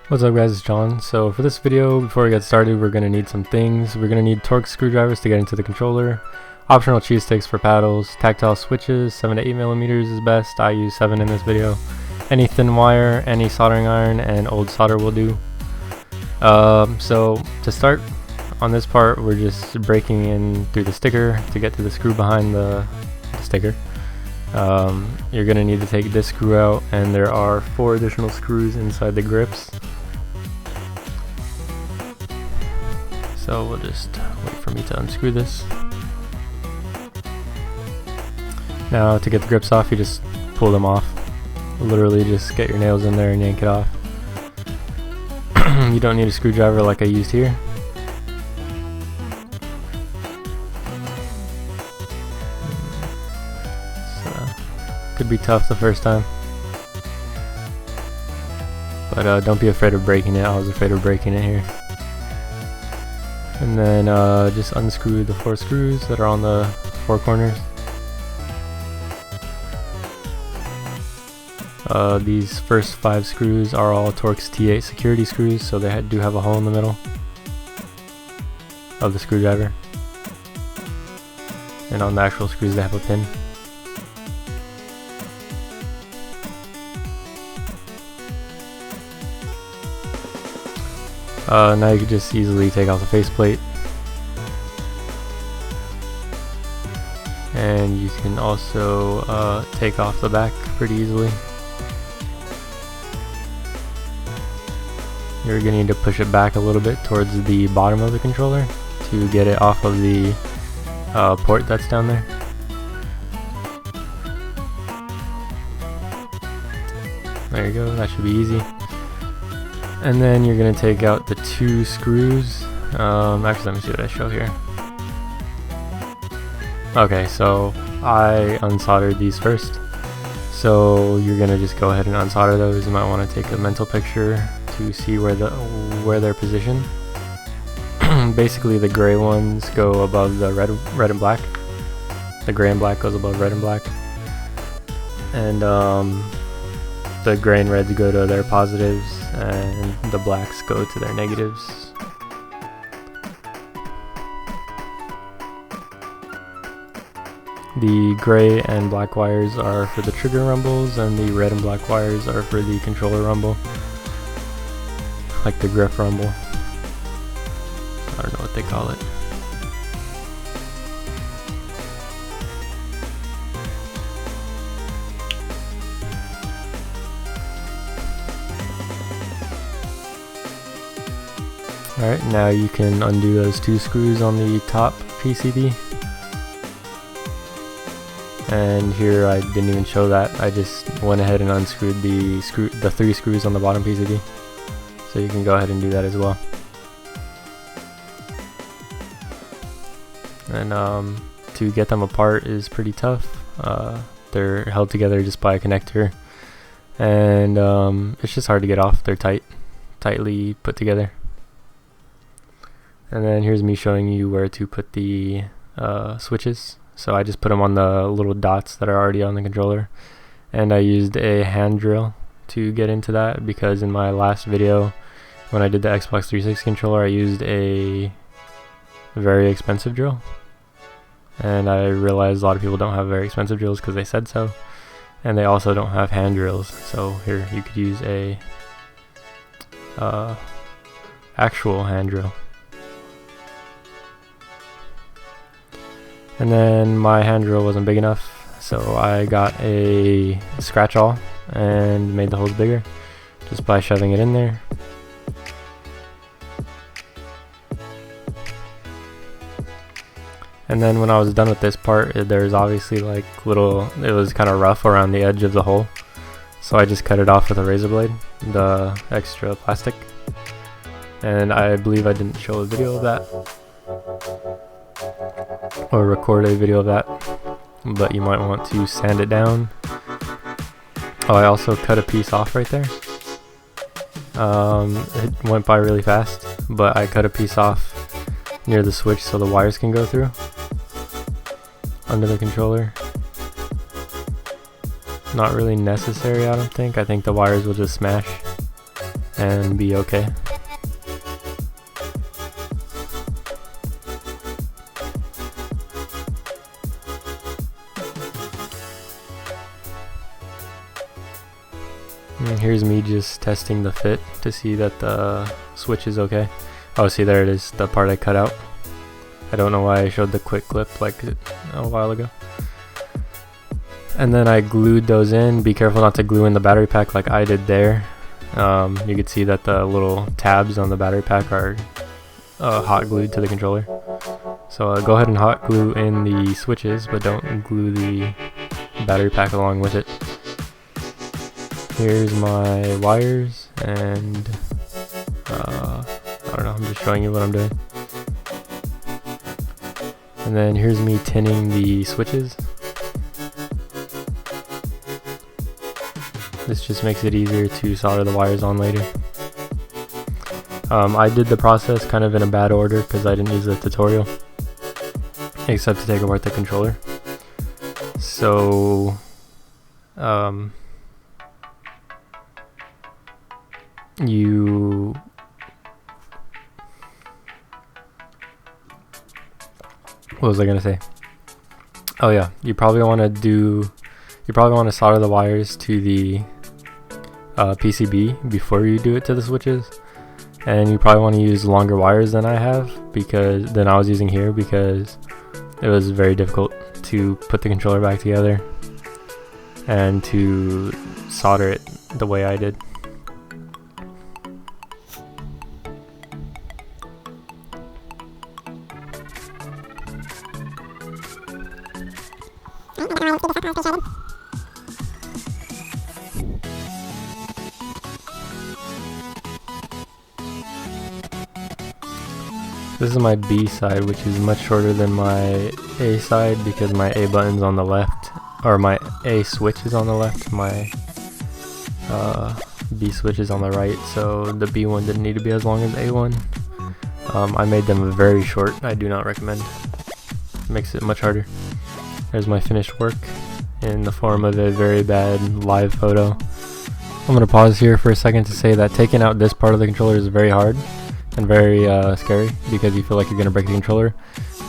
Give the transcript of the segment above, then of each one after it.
What's up guys, it's John. So for this video, before we get started, we're going to need some things. We're going to need Torx screwdrivers to get into the controller, optional cheese sticks for paddles, tactile switches, 7 to 8 millimeters is best. I use 7 in this video. Any thin wire, any soldering iron, and old solder will do. So to start on this part, we're just breaking in through the sticker to get to the screw behind the sticker. You're going to need to take this screw out, and there are 4 additional screws inside the grips. So we'll just wait for me to unscrew this. Now to get the grips off, you just pull them off. Literally just get your nails in there and yank it off. You don't need a screwdriver like I used here. Could be tough the first time, but don't be afraid of breaking it. I was afraid of breaking it here. And then just unscrew the 4 screws that are on the 4 corners. These first 5 screws are all Torx T8 security screws, so they do have a hole in the middle of the screwdriver. And on the actual screws they have a pin. Now you can just easily take off the faceplate, and you can also take off the back pretty easily. You're going to need to push it back a little bit towards the bottom of the controller to get it off of the port that's down there. There you go, that should be easy. And then you're going to take out the 2 screws. Actually, let me see what I show here. Okay, so I unsoldered these first. So you're going to just go ahead and unsolder those. You might want to take a mental picture to see where they're positioned. Basically, the gray ones go above the red and black. The gray and black goes above red and black. And the gray and reds go to their positives, and the blacks go to their negatives. The gray and black wires are for the trigger rumbles, and the red and black wires are for the controller rumble, like the grip rumble. I don't know what they call it. Alright, now you can undo those 2 screws on the top PCB. And here I didn't even show that. I just went ahead and unscrewed the 3 screws on the bottom PCB. So you can go ahead and do that as well. And to get them apart is pretty tough. They're held together just by a connector. And it's just hard to get off. They're tightly put together. And then here's me showing you where to put the switches. So I just put them on the little dots that are already on the controller. And I used a hand drill to get into that, because in my last video, when I did the Xbox 360 controller, I used a very expensive drill. And I realized a lot of people don't have very expensive drills because they said so. And they also don't have hand drills. So here you could use a actual hand drill. And then my hand drill wasn't big enough, so I got a scratch awl and made the holes bigger just by shoving it in there. And then when I was done with this part, there's obviously like it was kind of rough around the edge of the hole, so I just cut it off with a razor blade, the extra plastic. And I believe I didn't show a video of that, or record a video of that, but you might want to sand it down. Oh, I also cut a piece off right there. It went by really fast, but I cut a piece off near the switch so the wires can go through under the controller. Not really necessary, I don't think. I think the wires will just smash and be okay. And here's me just testing the fit to see that the switch is okay. Oh, see, there it is, the part I cut out. I don't know why I showed the quick clip like a while ago. And then I glued those in. Be careful not to glue in the battery pack like I did there. You can see that the little tabs on the battery pack are hot glued to the controller. So go ahead and hot glue in the switches, but don't glue the battery pack along with it. Here's my wires, and I don't know, I'm just showing you what I'm doing. And then here's me tinning the switches. This just makes it easier to solder the wires on later. I did the process kind of in a bad order because I didn't use the tutorial, except to take apart the controller. So what was I gonna say? Oh yeah, you probably want to solder the wires to the PCB before you do it to the switches, and you probably want to use longer wires than I was using here, because it was very difficult to put the controller back together and to solder it the way I did. This is my B side, which is much shorter than my A side because my A button's on the left, or my A switch is on the left, my B switch is on the right, so the B one didn't need to be as long as A one. I made them very short. I do not recommend. It makes it much harder. There's my finished work in the form of a very bad live photo. I'm going to pause here for a second to say that taking out this part of the controller is very hard and very scary, because you feel like you're going to break the controller.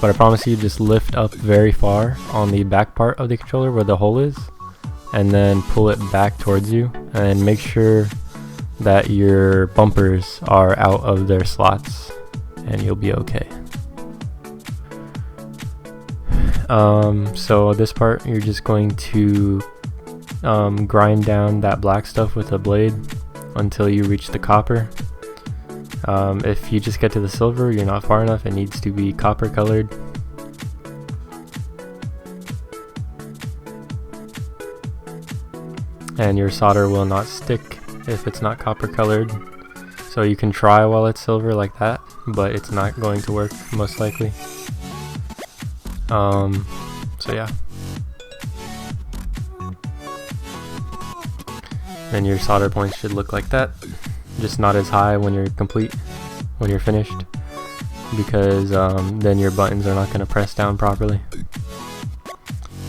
But I promise you, just lift up very far on the back part of the controller where the hole is, and then pull it back towards you, and make sure that your bumpers are out of their slots, and you'll be okay. So this part, you're just going to grind down that black stuff with a blade until you reach the copper. If you just get to the silver, you're not far enough. It needs to be copper colored. And your solder will not stick if it's not copper colored. So you can try while it's silver like that, but it's not going to work most likely. So yeah. Then your solder points should look like that. Just not as high when you're finished, because then your buttons are not going to press down properly.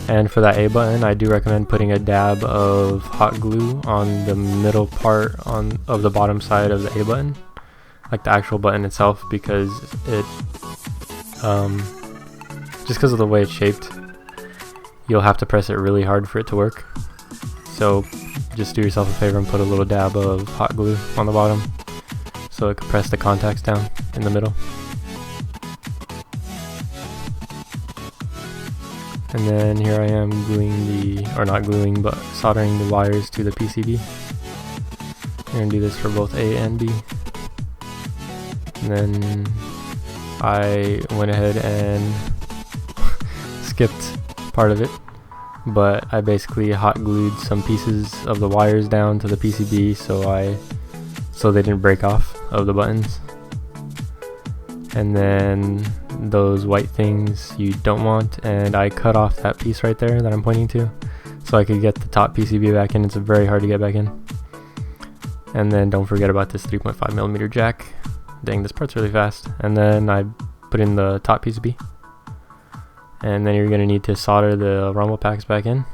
And for that A button, I do recommend putting a dab of hot glue on the middle part of the bottom side of the A button, like the actual button itself, because it just because of the way it's shaped, you'll have to press it really hard for it to work. So just do yourself a favor and put a little dab of hot glue on the bottom so it can press the contacts down in the middle. And then here I am soldering the wires to the PCB. I'm going to do this for both A and B. And then I went ahead and skipped part of it, but I basically hot glued some pieces of the wires down to the PCB so they didn't break off of the buttons. And then those white things you don't want, and I cut off that piece right there that I'm pointing to so I could get the top PCB back in. It's very hard to get back in. And then don't forget about this 3.5mm jack. Dang, this part's really fast. And then I put in the top PCB. And then you're going to need to solder the rumble packs back in.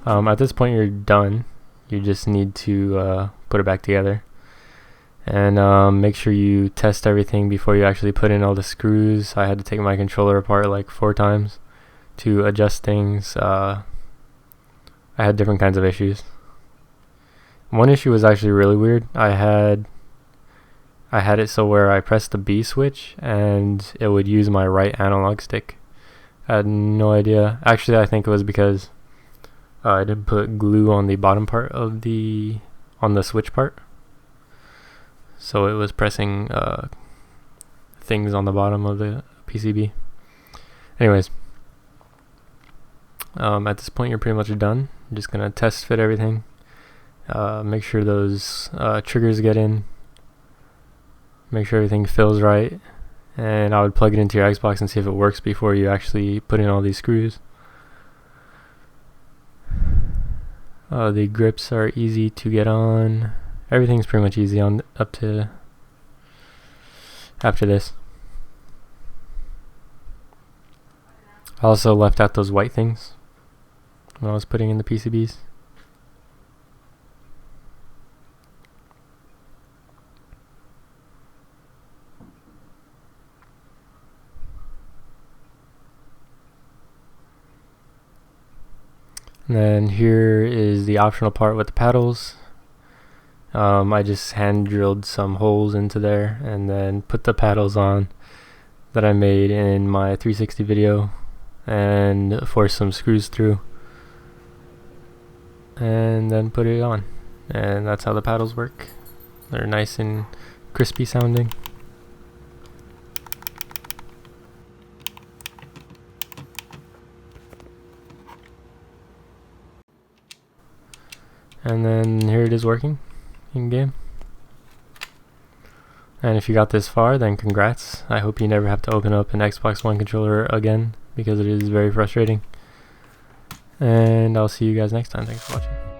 At this point you're done. You just need to put it back together. And make sure you test everything before you actually put in all the screws. I had to take my controller apart like 4 times to adjust things. I had different kinds of issues. One issue was actually really weird. I had it so where I pressed the B switch and it would use my right analog stick. I had no idea. Actually, I think it was because I didn't put glue on the bottom part of the switch part. So it was pressing things on the bottom of the PCB. Anyways, at this point you're pretty much done. I'm just gonna test fit everything. Make sure those triggers get in. Make sure everything feels right. And I would plug it into your Xbox and see if it works before you actually put in all these screws. The grips are easy to get on. Everything's pretty much easy on up to after this. I also left out those white things when I was putting in the PCBs. And then here is the optional part with the paddles. I just hand drilled some holes into there and then put the paddles on that I made in my 360 video and forced some screws through and then put it on. And that's how the paddles work. They're nice and crispy sounding. And then here it is working in game. And if you got this far, then congrats. I hope you never have to open up an Xbox One controller again, because it is very frustrating. And I'll see you guys next time. Thanks for watching.